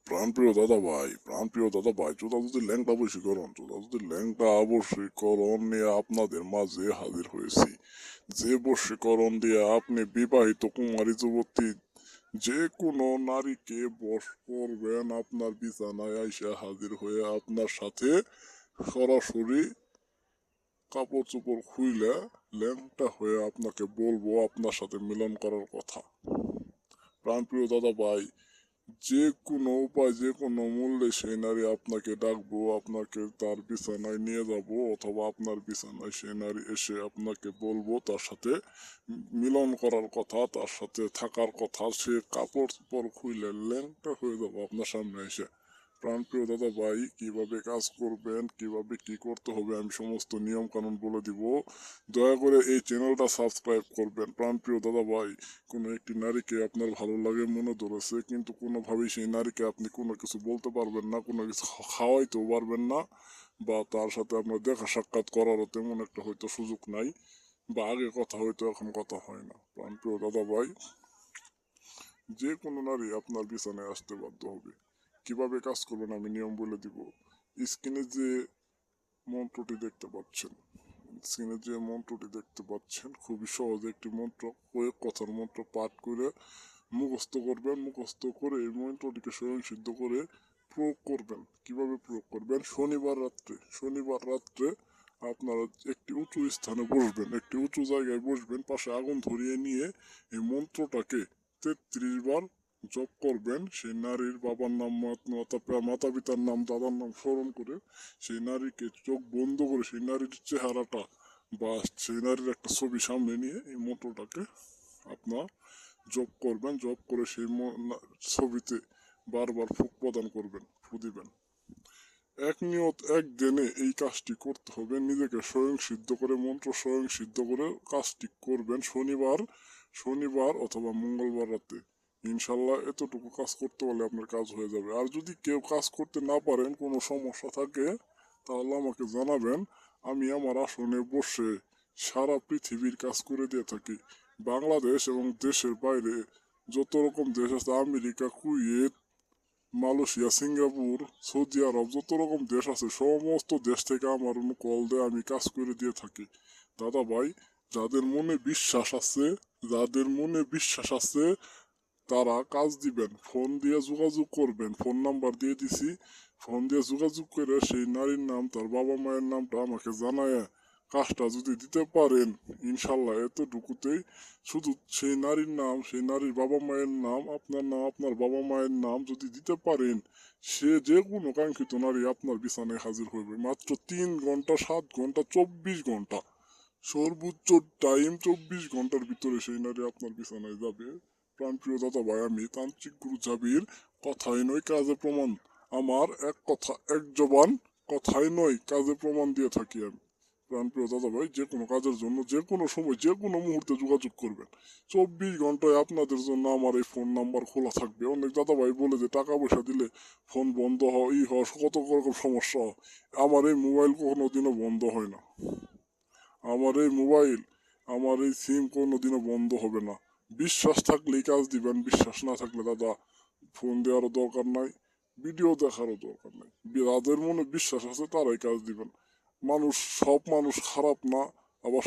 প্রাণপ্রিয় দাদা ভাই চোদা যদি ল্যাংটা বশীকরণ নিয়ে আপনাদের মাঝে হাজির হয়েছি। যে বশীকরণ দিয়ে আপনি বিবাহিত কুমারী যুবতী যে কোনো নারীকে বশ করবেন, আপনার বিছানায় আইসা হাজির হয়ে আপনার সাথে সরাসরি কাপড় চোপড় খুইলে ল্যাংটা হয়ে আপনাকে বলবো আপনার সাথে মিলন করার কথা। প্রাণপ্রিয় দাদা ভাই, যে কোনো উপায় যে কোনো মূল্যে সেই নারী আপনাকে ডাকবো, আপনাকে তার বিছানায় নিয়ে যাব, অথবা আপনার বিছানায় সেই নারী এসে আপনাকে বলবো তার সাথে মিলন করার কথা, তার সাথে থাকার কথা। সে কাপড় চোপড় খুইলে ল্যাংটা হয়ে যাবো আপনার সামনে এসে। প্রাণপ্রিয় দাদা ভাই, কিভাবে কাজ করবেন, কিভাবে কি করতে হবে আমি সমস্ত নিয়ম কানুন বলে দিব। দয়া করে এই চ্যানেলটা সাবস্ক্রাইব করবেন। প্রাণপ্রিয় দাদা ভাই, কোনো একটি নারীকে আপনার ভালো লাগে মনে ধরেছে, কিন্তু কোনোভাবেই সেই নারীকে আপনি কোনো কিছু বলতে পারবেন না, কোনো কিছু খাওয়াইতেও পারবেন না, বা তার সাথে আপনার দেখা সাক্ষাৎ করারও তেমন একটা হয়তো সুযোগ নাই, বা আগে কথা হয়তো এখন কথা হয় না। প্রাণপ্রিয় দাদা ভাই, যে কোনো নারী আপনার বিছানায় আসতে বাধ্য হবে। কিভাবে কাজ করবেন আমি নিয়ম বলে দিব। স্ক্রিনে যে মন্ত্রটি দেখতে পাচ্ছেন, খুবই সহজ একটি মন্ত্র, কয়েক কথার মন্ত্র পাঠ করে মুখস্থ করবেন। মুখস্থ করে এই মন্ত্রটিকে স্বয়ং সিদ্ধ করে প্রয়োগ করবেন। কিভাবে প্রয়োগ করবেন? শনিবার রাত্রে আপনারা একটি উঁচু স্থানে বসবেন, একটি উঁচু জায়গায় বসবেন, পাশে আগুন ধরিয়ে নিয়ে এই মন্ত্রটাকে 33 বার জপ করবেন। সেই নারীর বাবার নাম, মাতা পিতার নাম, দাদার নাম স্মরণ করে সেই নারীকে চোখ বন্ধ করে সেই নারীর চেহারাটা বা সেই নারীর একটা ছবি সামনে নিয়ে এই মন্ত্রটাকে আপনার জপ করবেন। জপ করে সেই ছবিতে বারবার ফুক প্রদান করবেন, ফু দিবেন। এক নিয়ত এক দিনে এই কাজটি করতে হবে। নিজেকে স্বয়ং সিদ্ধ করে, মন্ত্র স্বয়ং সিদ্ধ করে কাজটি করবেন শনিবার অথবা মঙ্গলবার রাতে। ইনশাল্লাহ এতটুকু কাজ করতে পারলে আপনার কাজ হয়ে যাবে। আর যদি কেউ কাজ করতে না পারেন, কোনো সমস্যা থাকে, তাহলে আমাকে জানাবেন। আমি আমার আসনে বসে সারা পৃথিবীর কাজ করে দিয়ে থাকি। বাংলাদেশ এবং দেশের বাইরে যত রকম দেশ আছে, America, Kuwait, Malaysia, Singapore, Saudi Arab, যত রকম দেশ আছে সমস্ত দেশ থেকে আমার কল দেয়, আমি কাজ করে দিয়ে থাকি। দাদা ভাই, যাদের মনে বিশ্বাস আছে তারা কাজ দিবেন। ফোন দিয়ে যোগাযোগ করবেন, ফোন নাম্বার দিয়ে দিছি। ফোন দিয়ে যোগাযোগ করে সেই নারীর নাম, তার বাবা মায়ের নামটা আমাকে জানায় কাজটা যদি দিতে পারেন, ইনশাল্লাহ এতটুকুতেই। শুধু সেই নারীর নাম, সেই নারীর বাবা মায়ের নাম, আপনার নাম, আপনার বাবা মায়ের নাম যদি দিতে পারেন, সে যে কোনো কাঙ্ক্ষিত নারী আপনার বিছানায় হাজির হবে। মাত্র 3 ঘন্টা, 7 ঘন্টা, 24 ঘন্টা, সর্বোচ্চ টাইম 24 ঘন্টার ভিতরে সেই নারী আপনার বিছানায় যাবে। প্রাণপ্রিয় দাদা ভাই, আমি তান্ত্রিক গুরু জাবির, কথাই নয় কাজে প্রমাণ। আমার এক কথা এক জবান, কথাই নয় কাজে প্রমাণ দিয়ে থাকি আমি। প্রাণপ্রিয় দাদা ভাই, যে কোনো কাজের জন্য যে কোনো সময় যে কোনো মুহূর্তে যোগাযোগ করবেন। 24 ঘন্টায় আপনাদের জন্য আমার এই ফোন নাম্বার খোলা থাকবে। অনেক দাদা ভাই বলে যে টাকা পয়সা দিলে ফোন বন্ধ হয়, কত রকম সমস্যা হয়। আমার এই মোবাইল কোনোদিনও বন্ধ হয় না। আমার এই সিম কোনোদিনও বন্ধ হবে না। বিশ্বাস থাকলেই কাজ দিবেন, বিশ্বাস না থাকলে দাদা ফোন দেওয়ারও দরকার নাই, ভিডিও দেখারও দরকার নাই। যাদের মনে বিশ্বাস আছে তারাই কাজ দিবেন। সব মানুষ খারাপ না, আবার